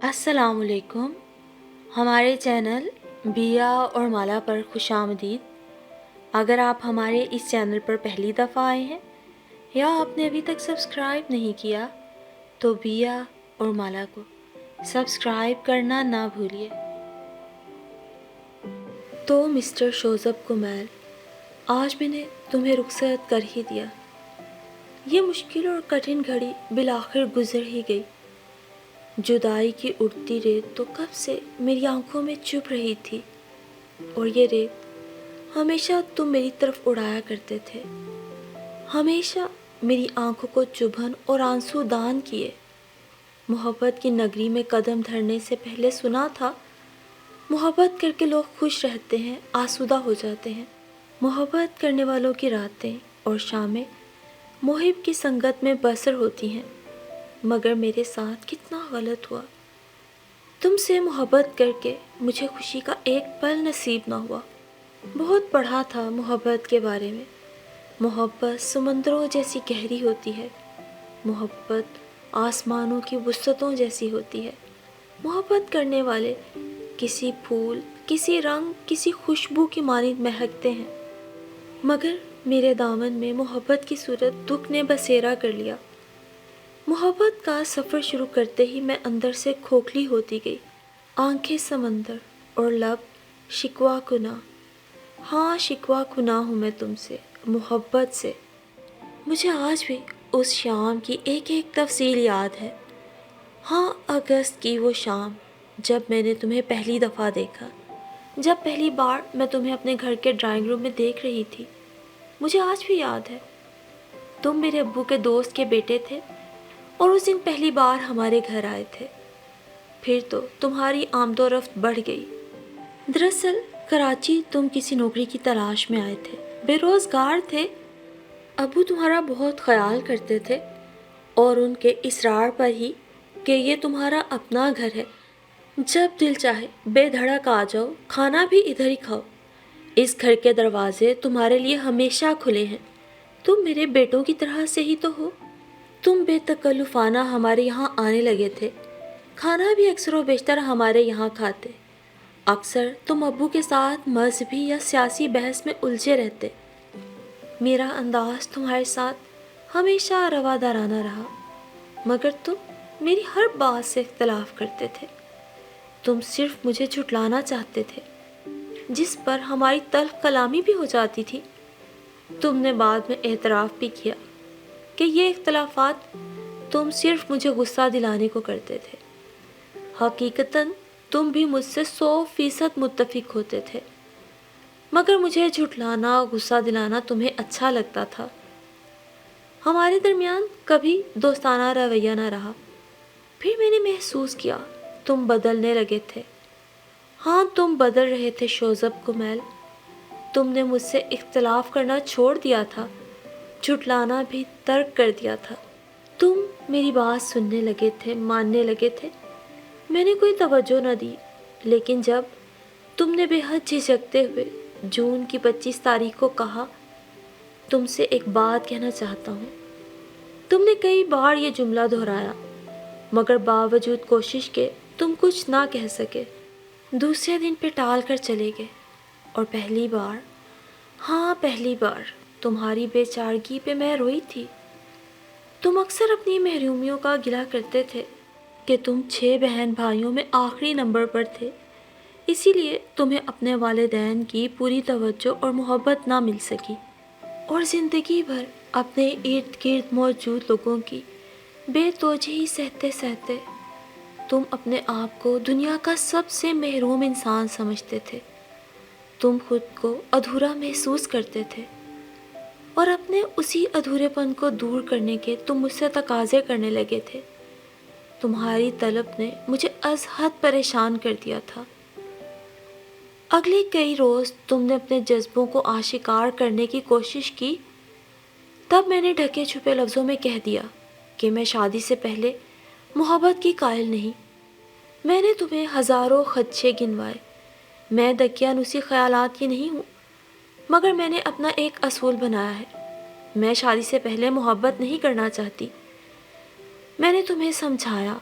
السلام علیکم۔ ہمارے چینل بیا اور مالا پر خوش آمدید۔ اگر آپ ہمارے اس چینل پر پہلی دفعہ آئے ہیں یا آپ نے ابھی تک سبسکرائب نہیں کیا تو بیا اور مالا کو سبسکرائب کرنا نہ بھولیے۔ تو مسٹر شوزب کمیل، آج میں نے تمہیں رخصت کر ہی دیا۔ یہ مشکل اور کٹھن گھڑی بالآخر گزر ہی گئی۔ جدائی کی اڑتی ریت تو کب سے میری آنکھوں میں چبھ رہی تھی، اور یہ ریت ہمیشہ تم میری طرف اڑایا کرتے تھے، ہمیشہ میری آنکھوں کو چبھن اور آنسو دان کیے۔ محبت کی نگری میں قدم دھرنے سے پہلے سنا تھا، محبت کر کے لوگ خوش رہتے ہیں، آسودہ ہو جاتے ہیں۔ محبت کرنے والوں کی راتیں اور شامیں محب کی سنگت میں بسر ہوتی ہیں، مگر میرے ساتھ کتنا غلط ہوا۔ تم سے محبت کر کے مجھے خوشی کا ایک پل نصیب نہ ہوا۔ بہت پڑھا تھا محبت کے بارے میں۔ محبت سمندروں جیسی گہری ہوتی ہے، محبت آسمانوں کی وسعتوں جیسی ہوتی ہے۔ محبت کرنے والے کسی پھول، کسی رنگ، کسی خوشبو کی مانند مہکتے ہیں، مگر میرے دامن میں محبت کی صورت دکھ نے بسیرا کر لیا۔ محبت کا سفر شروع کرتے ہی میں اندر سے کھوکھلی ہوتی گئی، آنکھیں سمندر اور لب شکوہ کناں۔ ہاں، شکوہ کناں ہوں میں تم سے، محبت سے۔ مجھے آج بھی اس شام کی ایک ایک تفصیل یاد ہے۔ ہاں، اگست کی وہ شام جب میں نے تمہیں پہلی دفعہ دیکھا، جب پہلی بار میں تمہیں اپنے گھر کے ڈرائنگ روم میں دیکھ رہی تھی۔ مجھے آج بھی یاد ہے، تم میرے ابو کے دوست کے بیٹے تھے اور اس دن پہلی بار ہمارے گھر آئے تھے۔ پھر تو تمہاری آمد و رفت بڑھ گئی۔ دراصل کراچی تم کسی نوکری کی تلاش میں آئے تھے، بے روزگار تھے۔ ابو تمہارا بہت خیال کرتے تھے، اور ان کے اصرار پر ہی کہ یہ تمہارا اپنا گھر ہے، جب دل چاہے بے دھڑک آ جاؤ، کھانا بھی ادھر ہی کھاؤ، اس گھر کے دروازے تمہارے لیے ہمیشہ کھلے ہیں۔ تم میرے بیٹوں کی طرح سے ہی تو ہو۔ تم بے تکلفانہ ہمارے یہاں آنے لگے تھے، کھانا بھی اکثر و بیشتر ہمارے یہاں کھاتے۔ اکثر تم ابو کے ساتھ مذہبی یا سیاسی بحث میں الجھے رہتے۔ میرا انداز تمہارے ساتھ ہمیشہ روادارانہ رہا، مگر تم میری ہر بات سے اختلاف کرتے تھے۔ تم صرف مجھے جھٹلانا چاہتے تھے، جس پر ہماری تلخ کلامی بھی ہو جاتی تھی۔ تم نے بعد میں اعتراف بھی کیا کہ یہ اختلافات تم صرف مجھے غصہ دلانے کو کرتے تھے۔ حقیقتاً تم بھی مجھ سے 100% متفق ہوتے تھے، مگر مجھے جھٹلانا، غصہ دلانا تمہیں اچھا لگتا تھا۔ ہمارے درمیان کبھی دوستانہ رویہ نہ رہا۔ پھر میں نے محسوس کیا تم بدلنے لگے تھے۔ ہاں، تم بدل رہے تھے شوزب کمیل۔ تم نے مجھ سے اختلاف کرنا چھوڑ دیا تھا، جھٹلانا بھی ترک کر دیا تھا۔ تم میری بات سننے لگے تھے، ماننے لگے تھے۔ میں نے کوئی توجہ نہ دی، لیکن جب تم نے بے حد جھجکتے ہوئے جون کی 25 تاریخ کو کہا، تم سے ایک بات کہنا چاہتا ہوں، تم نے کئی بار یہ جملہ دہرایا، مگر باوجود کوشش کے تم کچھ نہ کہہ سکے۔ دوسرے دن پہ ٹال کر چلے گئے، اور پہلی بار، ہاں پہلی بار، تمہاری بے چارگی پہ میں روئی تھی۔ تم اکثر اپنی محرومیوں کا گلہ کرتے تھے کہ تم 6 بہن بھائیوں میں آخری نمبر پر تھے، اسی لیے تمہیں اپنے والدین کی پوری توجہ اور محبت نہ مل سکی، اور زندگی بھر اپنے ارد گرد موجود لوگوں کی بے توجہی سہتے سہتے تم اپنے آپ کو دنیا کا سب سے محروم انسان سمجھتے تھے۔ تم خود کو ادھورا محسوس کرتے تھے، اور اپنے اسی ادھورے پن کو دور کرنے کے تم مجھ سے تقاضے کرنے لگے تھے۔ تمہاری طلب نے مجھے از حد پریشان کر دیا تھا۔ اگلے کئی روز تم نے اپنے جذبوں کو آشکار کرنے کی کوشش کی، تب میں نے ڈھکے چھپے لفظوں میں کہہ دیا کہ میں شادی سے پہلے محبت کی قائل نہیں۔ میں نے تمہیں ہزاروں خدشے گنوائے، میں دقیانوسی خیالات کی نہیں ہوں، مگر میں نے اپنا ایک اصول بنایا ہے، میں شادی سے پہلے محبت نہیں کرنا چاہتی۔ میں نے تمہیں سمجھایا،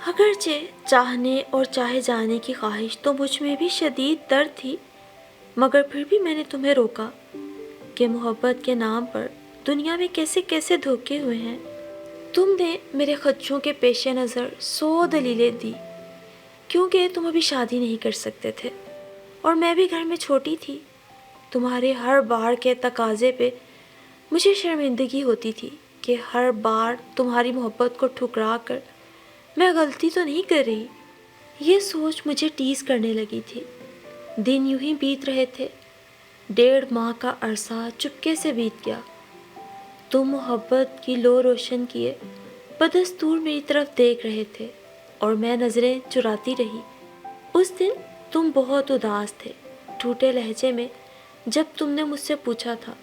اگرچہ چاہنے اور چاہے جانے کی خواہش تو مجھ میں بھی شدید درد تھی، مگر پھر بھی میں نے تمہیں روکا کہ محبت کے نام پر دنیا میں کیسے کیسے دھوکے ہوئے ہیں۔ تم نے میرے خدشوں کے پیش نظر 100 دلیلیں دی، کیونکہ تم ابھی شادی نہیں کر سکتے تھے اور میں بھی گھر میں چھوٹی تھی۔ تمہارے ہر بار کے تقاضے پہ مجھے شرمندگی ہوتی تھی کہ ہر بار تمہاری محبت کو ٹھکرا کر میں غلطی تو نہیں کر رہی۔ یہ سوچ مجھے ٹیز کرنے لگی تھی۔ دن یوں ہی بیت رہے تھے۔ 1.5 ماہ کا عرصہ چپکے سے بیت گیا۔ تم محبت کی لو روشن کیے بدستور میری طرف دیکھ رہے تھے اور میں نظریں چراتی رہی۔ اس دن تم بہت اداس تھے، ٹوٹے لہجے میں، جب تم نے مجھ سے پوچھا تھا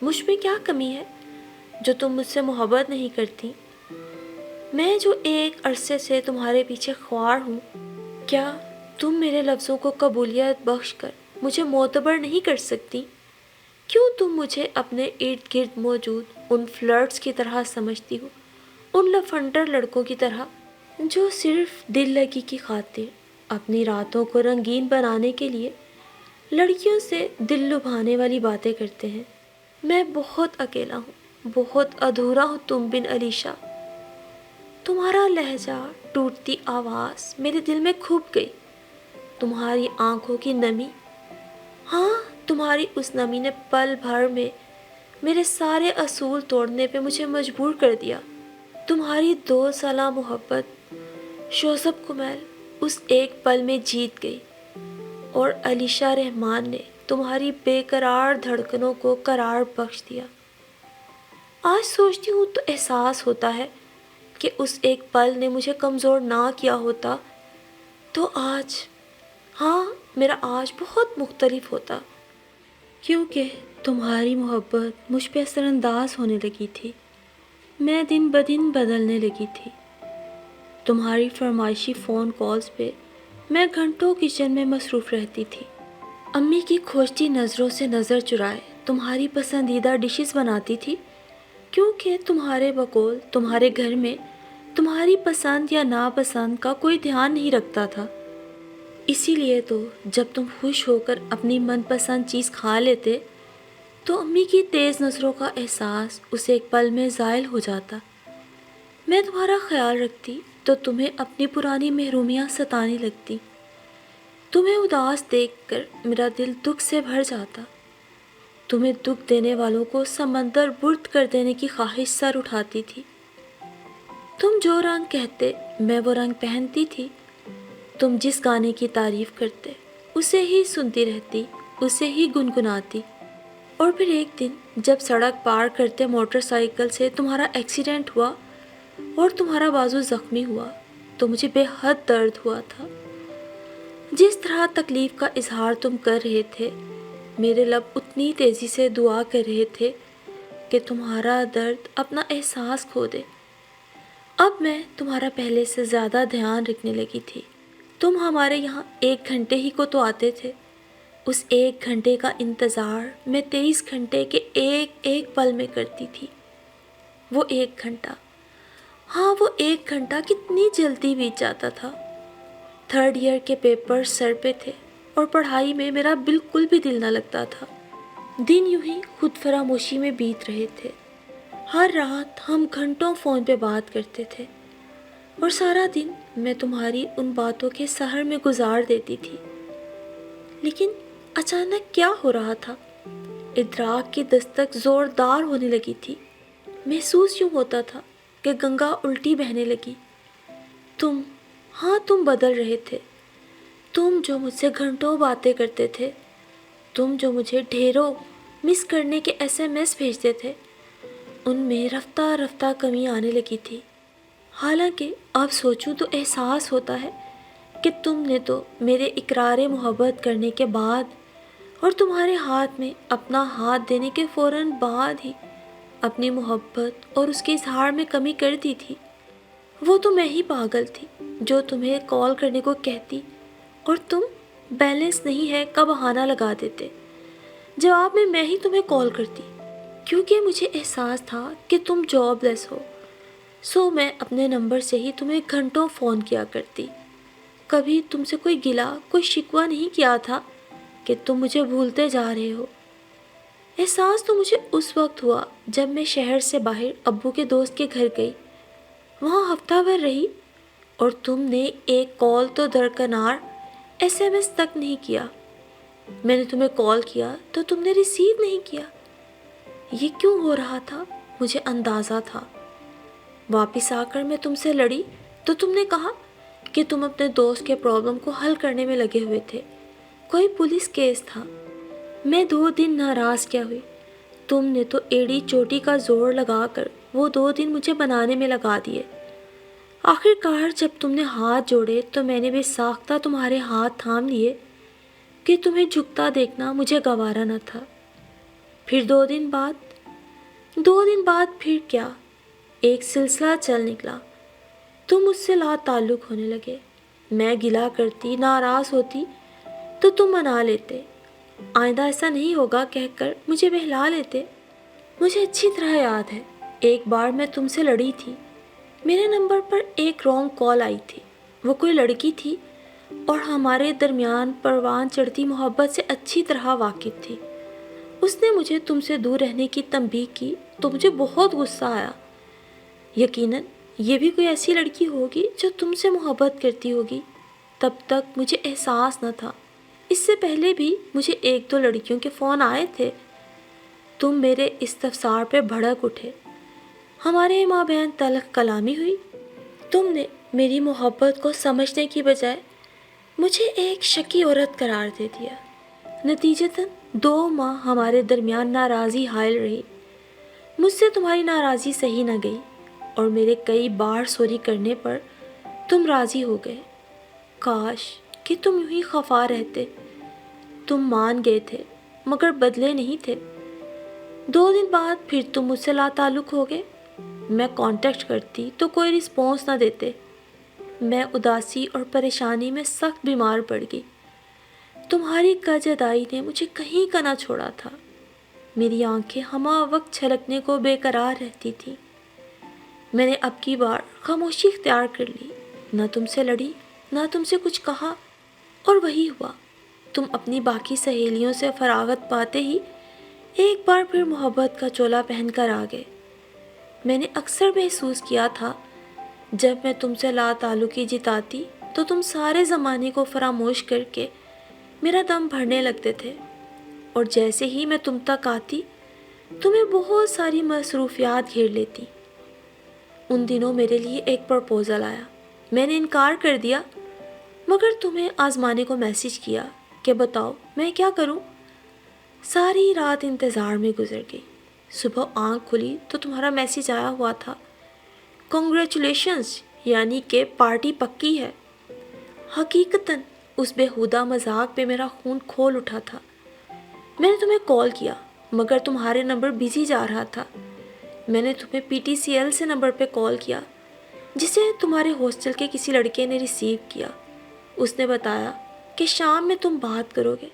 مجھ میں کیا کمی ہے جو تم مجھ سے محبت نہیں کرتی؟ میں جو ایک عرصے سے تمہارے پیچھے خوار ہوں، کیا تم میرے لفظوں کو قبولیت بخش کر مجھے معتبر نہیں کر سکتی؟ کیوں تم مجھے اپنے ارد گرد موجود ان فلرٹس کی طرح سمجھتی ہو، ان لفنڈر لڑکوں کی طرح جو صرف دل لگی کی خاطر اپنی راتوں کو رنگین بنانے کے لیے لڑکیوں سے دل لبھانے والی باتیں کرتے ہیں؟ میں بہت اکیلا ہوں، بہت ادھورا ہوں تم بن علیشا۔ تمہارا لہجہ، ٹوٹتی آواز میرے دل میں کھپ گئی۔ تمہاری آنکھوں کی نمی، ہاں تمہاری اس نمی نے پل بھر میں میرے سارے اصول توڑنے پہ مجھے مجبور کر دیا۔ تمہاری 2 سالہ محبت شوزب کمیل اس ایک پل میں جیت گئی اور علیشا رحمان نے تمہاری بے قرار دھڑکنوں کو قرار بخش دیا۔ آج سوچتی ہوں تو احساس ہوتا ہے کہ اس ایک پل نے مجھے کمزور نہ کیا ہوتا تو آج، ہاں میرا آج بہت مختلف ہوتا، کیونکہ تمہاری محبت مجھ پہ اثر انداز ہونے لگی تھی۔ میں دن بدن بدلنے لگی تھی۔ تمہاری فرمائشی فون کالز پہ میں گھنٹوں کچن میں مصروف رہتی تھی۔ امی کی کھوجتی نظروں سے نظر چرائے تمہاری پسندیدہ ڈشز بناتی تھی، کیونکہ تمہارے بقول تمہارے گھر میں تمہاری پسند یا ناپسند کا کوئی دھیان نہیں رکھتا تھا۔ اسی لیے تو جب تم خوش ہو کر اپنی من پسند چیز کھا لیتے تو امی کی تیز نظروں کا احساس اس ایک پل میں زائل ہو جاتا۔ میں تمہارا خیال رکھتی تو تمہیں اپنی پرانی محرومیاں ستانے لگتی۔ تمہیں اداس دیکھ کر میرا دل دکھ سے بھر جاتا۔ تمہیں دکھ دینے والوں کو سمندر برد کر دینے کی خواہش سر اٹھاتی تھی۔ تم جو رنگ کہتے میں وہ رنگ پہنتی تھی۔ تم جس گانے کی تعریف کرتے اسے ہی سنتی رہتی، اسے ہی گنگناتی۔ اور پھر ایک دن جب سڑک پار کرتے موٹر سائیکل سے تمہارا ایکسیڈنٹ ہوا اور تمہارا بازو زخمی ہوا تو مجھے بے حد درد ہوا تھا۔ جس طرح تکلیف کا اظہار تم کر رہے تھے، میرے لب اتنی تیزی سے دعا کر رہے تھے کہ تمہارا درد اپنا احساس کھو دے۔ اب میں تمہارا پہلے سے زیادہ دھیان رکھنے لگی تھی۔ تم ہمارے یہاں 1 گھنٹے ہی کو تو آتے تھے۔ اس 1 گھنٹے کا انتظار میں 23 گھنٹے کے ایک ایک پل میں کرتی تھی۔ وہ 1 گھنٹہ، ہاں وہ 1 گھنٹہ کتنی جلدی بیت جاتا تھا۔ 3rd ایئر کے پیپر سر پہ تھے اور پڑھائی میں میرا بالکل بھی دل نہ لگتا تھا۔ دن یوں ہی خود فراموشی میں بیت رہے تھے۔ ہر رات ہم گھنٹوں فون پہ بات کرتے تھے اور سارا دن میں تمہاری ان باتوں کے سحر میں گزار دیتی تھی۔ لیکن اچانک کیا ہو رہا تھا؟ ادراک کی دستک زوردار ہونے لگی تھی۔ محسوس یوں ہوتا تھا کہ گنگا الٹی بہنے لگی۔ تم، ہاں تم بدل رہے تھے۔ تم جو مجھ سے گھنٹوں باتیں کرتے تھے، تم جو مجھے ڈھیروں مس کرنے کے SMS بھیجتے تھے، ان میں رفتہ رفتہ کمی آنے لگی تھی۔ حالانکہ اب سوچوں تو احساس ہوتا ہے کہ تم نے تو میرے اقرار محبت کرنے کے بعد اور تمہارے ہاتھ میں اپنا ہاتھ دینے کے فوراً بعد ہی اپنی محبت اور اس کے اظہار میں کمی کر دی تھی۔ وہ تو میں ہی پاگل تھی جو تمہیں کال کرنے کو کہتی اور تم بیلنس نہیں ہے کا بہانہ لگا دیتے۔ جواب میں ہی تمہیں کال کرتی، کیونکہ مجھے احساس تھا کہ تم جاب لیس ہو۔ سو میں اپنے نمبر سے ہی تمہیں گھنٹوں فون کیا کرتی. کبھی تم سے کوئی گلا کوئی شکوہ نہیں کیا تھا کہ تم مجھے بھولتے جا رہے ہو. احساس تو مجھے اس وقت ہوا جب میں شہر سے باہر ابو کے دوست کے گھر گئی. وہاں ہفتہ بھر رہی اور تم نے ایک کال تو درکنار SMS تک نہیں کیا. میں نے تمہیں کال کیا تو تم نے ریسیو نہیں کیا. یہ کیوں ہو رہا تھا مجھے اندازہ تھا. واپس آ کر میں تم سے لڑی تو تم نے کہا کہ تم اپنے دوست کے پرابلم کو حل کرنے میں لگے ہوئے تھے. کوئی پولیس کیس تھا. میں 2 دن ناراض کیا ہوئی. تم نے تو ایڑی چوٹی کا زور لگا کر وہ 2 دن مجھے بنانے میں لگا دیے. آخر کار جب تم نے ہاتھ جوڑے تو میں نے بے ساختہ تمہارے ہاتھ تھام لیے کہ تمہیں جھکتا دیکھنا مجھے گوارا نہ تھا. پھر 2 دن بعد پھر کیا ایک سلسلہ چل نکلا. تم مجھ سے لا تعلق ہونے لگے. میں گلا کرتی ناراض ہوتی تو تم منا لیتے. آئندہ ایسا نہیں ہوگا کہہ کر مجھے بہلا لیتے. مجھے اچھی طرح یاد ہے ایک بار میں تم سے لڑی تھی. میرے نمبر پر ایک رانگ کال آئی تھی. وہ کوئی لڑکی تھی اور ہمارے درمیان پروان چڑھتی محبت سے اچھی طرح واقف تھی. اس نے مجھے تم سے دور رہنے کی تنبیہ کی تو مجھے بہت غصہ آیا. یقیناً یہ بھی کوئی ایسی لڑکی ہوگی جو تم سے محبت کرتی ہوگی. تب تک مجھے احساس نہ تھا. اس سے پہلے بھی مجھے 1-2 لڑکیوں کے فون آئے تھے. تم میرے استفسار پہ بھڑک اٹھے. ہمارے مابین تلخ کلامی ہوئی. تم نے میری محبت کو سمجھنے کی بجائے مجھے ایک شکی عورت قرار دے دیا. نتیجتاً 2 ماہ ہمارے درمیان ناراضی حائل رہی. مجھ سے تمہاری ناراضی سہی نہ گئی اور میرے کئی بار سوری کرنے پر تم راضی ہو گئے. کاش کہ تم یوں ہی خفا رہتے. تم مان گئے تھے مگر بدلے نہیں تھے. 2 دن بعد پھر تم مجھ سے لا تعلق ہو گئے. میں کانٹیکٹ کرتی تو کوئی رسپانس نہ دیتے. میں اداسی اور پریشانی میں سخت بیمار پڑ گئی. تمہاری جدائی نے مجھے کہیں کا نہ چھوڑا تھا. میری آنکھیں ہمہ وقت چھلکنے کو بے قرار رہتی تھیں. میں نے اب کی بار خاموشی اختیار کر لی. نہ تم سے لڑی نہ تم سے کچھ کہا. اور وہی ہوا. تم اپنی باقی سہیلیوں سے فراغت پاتے ہی ایک بار پھر محبت کا چولا پہن کر آ گئے. میں نے اکثر محسوس کیا تھا جب میں تم سے لا تعلقی جتاتی تو تم سارے زمانے کو فراموش کر کے میرا دم بھرنے لگتے تھے. اور جیسے ہی میں تم تک آتی تمہیں بہت ساری مصروفیات گھیر لیتی. ان دنوں میرے لیے ایک پرپوزل آیا. میں نے انکار کر دیا مگر تمہیں آزمانے کو میسج کیا کہ بتاؤ میں کیا کروں. ساری رات انتظار میں گزر گئی. صبح آنکھ کھلی تو تمہارا میسج آیا ہوا تھا. کنگریچولیشنز یعنی کہ پارٹی پکی ہے. حقیقتاً اس بےہودہ مذاق پہ میرا خون کھول اٹھا تھا. میں نے تمہیں کال کیا مگر تمہارے نمبر بزی جا رہا تھا. میں نے تمہیں PTCL سے نمبر پہ کال کیا جسے تمہارے ہاسٹل کے کسی لڑکے نے ریسیو کیا. اس نے بتایا کہ شام میں تم بات کرو گے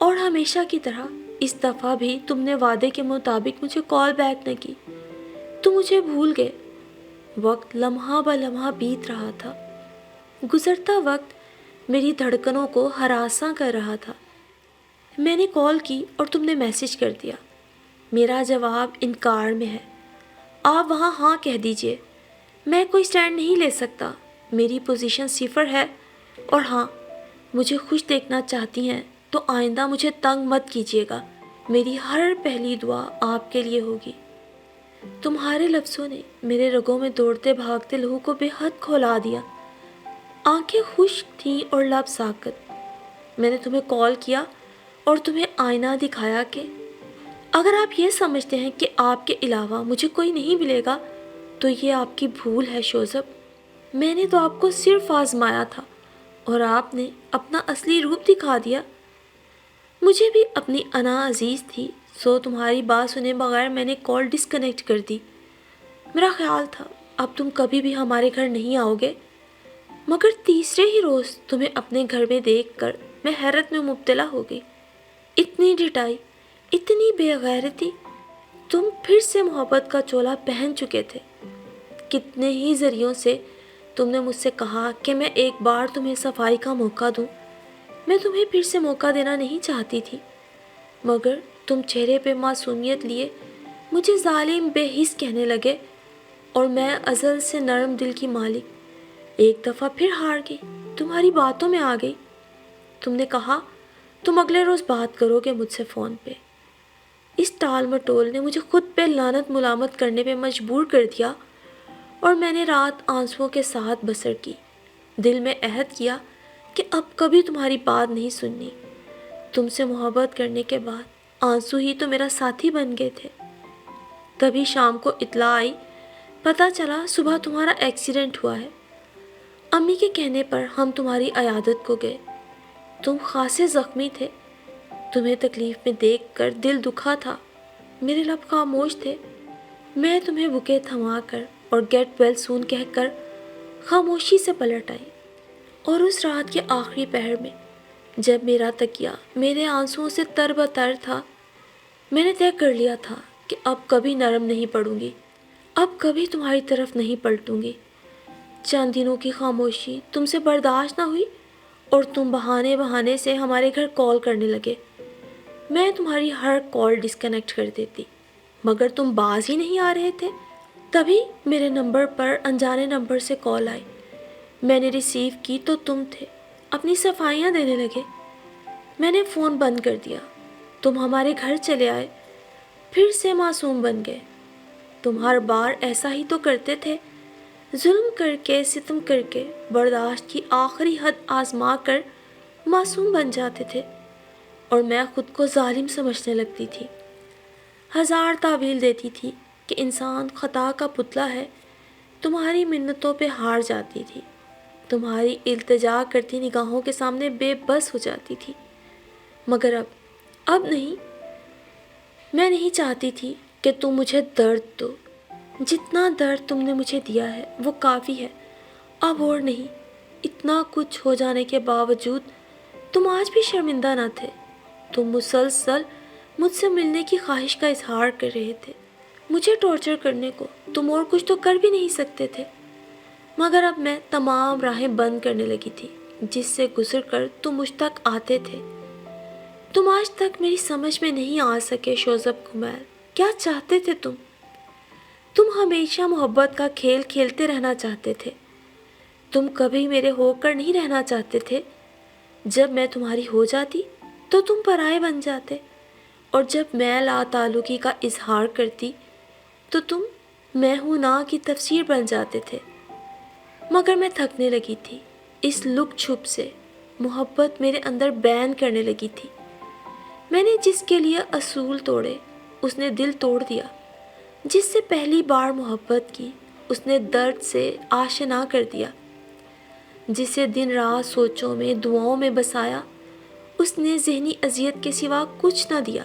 اور ہمیشہ کی طرح اس دفعہ بھی تم نے وعدے کے مطابق مجھے کال بیک نہ کی. تم مجھے بھول گئے. وقت لمحہ بہ لمحہ بیت رہا تھا. گزرتا وقت میری دھڑکنوں کو ہراساں کر رہا تھا. میں نے کال کی اور تم نے میسج کر دیا. میرا جواب انکار میں ہے. آپ وہاں ہاں کہہ دیجئے. میں کوئی سٹینڈ نہیں لے سکتا. میری پوزیشن 0 ہے. اور ہاں مجھے خوش دیکھنا چاہتی ہیں تو آئندہ مجھے تنگ مت کیجیے گا. میری ہر پہلی دعا آپ کے لیے ہوگی. تمہارے لفظوں نے میرے رگوں میں دوڑتے بھاگتے لہو کو بے حد کھولا دیا. آنکھیں خشک تھیں اور لب ساکت. میں نے تمہیں کال کیا اور تمہیں آئینہ دکھایا کہ اگر آپ یہ سمجھتے ہیں کہ آپ کے علاوہ مجھے کوئی نہیں ملے گا تو یہ آپ کی بھول ہے شوزب. میں نے تو آپ کو صرف آزمایا تھا اور آپ نے اپنا اصلی روپ دکھا دیا. مجھے بھی اپنی انا عزیز تھی سو تمہاری بات سنے بغیر میں نے کال ڈسکنیکٹ کر دی. میرا خیال تھا اب تم کبھی بھی ہمارے گھر نہیں آؤ گے. مگر تیسرے ہی روز تمہیں اپنے گھر میں دیکھ کر میں حیرت میں مبتلا ہو گئی. اتنی ڈٹائی اتنی بے غیرتی. تم پھر سے محبت کا چولا پہن چکے تھے. کتنے ہی ذریعوں سے تم نے مجھ سے کہا کہ میں ایک بار تمہیں صفائی کا موقع دوں. میں تمہیں پھر سے موقع دینا نہیں چاہتی تھی، مگر تم چہرے پہ معصومیت لیے مجھے ظالم بے حس کہنے لگے، اور میں ازل سے نرم دل کی مالک ایک دفعہ پھر ہار گئی، تمہاری باتوں میں آ گئی. تم نے کہا تم اگلے روز بات کرو گے مجھ سے فون پہ. اس ٹال مٹول نے مجھے خود پہ لعنت ملامت کرنے پہ مجبور کر دیا، اور میں نے رات آنسوؤں کے ساتھ بسر کی. دل میں عہد کیا کہ اب کبھی تمہاری بات نہیں سننی. تم سے محبت کرنے کے بعد آنسو ہی تو میرا ساتھی بن گئے تھے. تبھی شام کو اطلاع آئی، پتہ چلا صبح تمہارا ایکسیڈنٹ ہوا ہے. امی کے کہنے پر ہم تمہاری عیادت کو گئے. تم خاصے زخمی تھے. تمہیں تکلیف میں دیکھ کر دل دکھا تھا. میرے لب خاموش تھے. میں تمہیں بکے تھما کر اور گیٹ ویل سون کہہ کر خاموشی سے پلٹ آئی. اور اس رات کے آخری پہر میں جب میرا تکیہ میرے آنسوؤں سے تر بتر تھا، میں نے طے کر لیا تھا کہ اب کبھی نرم نہیں پڑوں گی، اب کبھی تمہاری طرف نہیں پلٹوں گی. چند دنوں کی خاموشی تم سے برداشت نہ ہوئی اور تم بہانے سے ہمارے گھر کال کرنے لگے. میں تمہاری ہر کال ڈسکنیکٹ کر دیتی، مگر تم باز ہی نہیں آ رہے تھے. تبھی میرے نمبر پر انجانے نمبر سے کال آئی. میں نے ریسیو کی تو تم تھے، اپنی صفائیاں دینے لگے. میں نے فون بند کر دیا. تم ہمارے گھر چلے آئے، پھر سے معصوم بن گئے. تم ہر بار ایسا ہی تو کرتے تھے، ظلم کر کے ستم کر کے برداشت کی آخری حد آزما کر معصوم بن جاتے تھے، اور میں خود کو ظالم سمجھنے لگتی تھی. ہزار تعویل دیتی تھی کہ انسان خطا کا پتلا ہے. تمہاری منتوں پہ ہار جاتی تھی، تمہاری التجا کرتی نگاہوں کے سامنے بے بس ہو جاتی تھی. مگر اب نہیں. میں نہیں چاہتی تھی کہ تم مجھے درد دو. جتنا درد تم نے مجھے دیا ہے وہ کافی ہے، اب اور نہیں. اتنا کچھ ہو جانے کے باوجود تم آج بھی شرمندہ نہ تھے. تم مسلسل مجھ سے ملنے کی خواہش کا اظہار کر رہے تھے. مجھے ٹارچر کرنے کو تم اور کچھ تو کر بھی نہیں سکتے تھے. مگر اب میں تمام راہیں بند کرنے لگی تھی جس سے گزر کر تم مجھ تک آتے تھے. تم آج تک میری سمجھ میں نہیں آ سکے شوذب کمیل. کیا چاہتے تھے تم؟ تم ہمیشہ محبت کا کھیل کھیلتے رہنا چاہتے تھے. تم کبھی میرے ہو کر نہیں رہنا چاہتے تھے. جب میں تمہاری ہو جاتی تو تم پرائے بن جاتے، اور جب میں لا تعلقی کا اظہار کرتی تو تم میں ہوں نا کی تفسیر بن جاتے تھے. مگر میں تھکنے لگی تھی. اس لک چھپ سے محبت میرے اندر بین کرنے لگی تھی. میں نے جس کے لیے اصول توڑے اس نے دل توڑ دیا. جس سے پہلی بار محبت کی اس نے درد سے آشنا کر دیا. جسے دن رات سوچوں میں دعاؤں میں بسایا اس نے ذہنی اذیت کے سوا کچھ نہ دیا.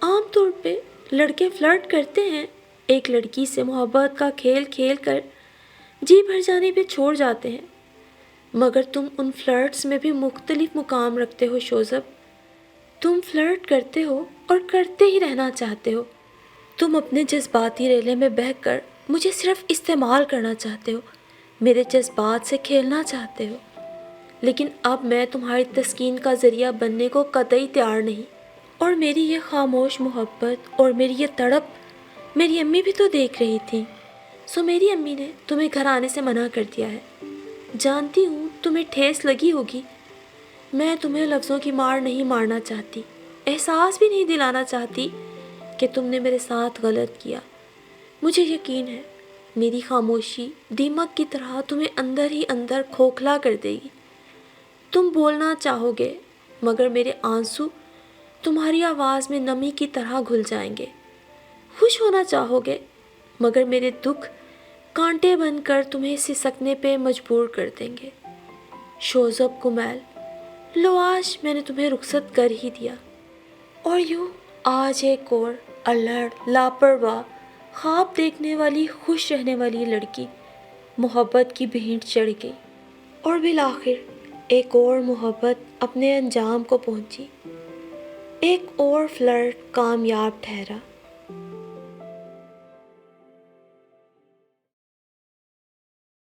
عام طور پہ لڑکے فلرٹ کرتے ہیں، ایک لڑکی سے محبت کا کھیل کھیل کر جی بھر جانے پہ چھوڑ جاتے ہیں. مگر تم ان فلرٹس میں بھی مختلف مقام رکھتے ہو شوذب. تم فلرٹ کرتے ہو اور کرتے ہی رہنا چاہتے ہو. تم اپنے جذباتی ریلے میں بہہ کر مجھے صرف استعمال کرنا چاہتے ہو، میرے جذبات سے کھیلنا چاہتے ہو. لیکن اب میں تمہاری تسکین کا ذریعہ بننے کو قطعی تیار نہیں. اور میری یہ خاموش محبت اور میری یہ تڑپ میری امی بھی تو دیکھ رہی تھی. سو میری امی نے تمہیں گھر آنے سے منع کر دیا ہے. جانتی ہوں تمہیں ٹھیس لگی ہوگی. میں تمہیں لفظوں کی مار نہیں مارنا چاہتی، احساس بھی نہیں دلانا چاہتی کہ تم نے میرے ساتھ غلط کیا. مجھے یقین ہے میری خاموشی دیمک کی طرح تمہیں اندر ہی اندر کھوکھلا کر دے گی. تم بولنا چاہو گے مگر میرے آنسو تمہاری آواز میں نمی کی طرح گھل جائیں گے. خوش ہونا چاہو گے مگر میرے دکھ کانٹے بن کر تمہیں سسکنے پہ مجبور کر دیں گے. شوذب کمیل، لو آج میں نے تمہیں رخصت کر ہی دیا. اور یوں آج ایک اور الڑ لاپرواہ خواب دیکھنے والی خوش رہنے والی لڑکی محبت کی بھینٹ چڑھ گئی، اور بالآخر ایک اور محبت اپنے انجام کو پہنچی. ایک اور فلرٹ کامیاب ٹھہرا.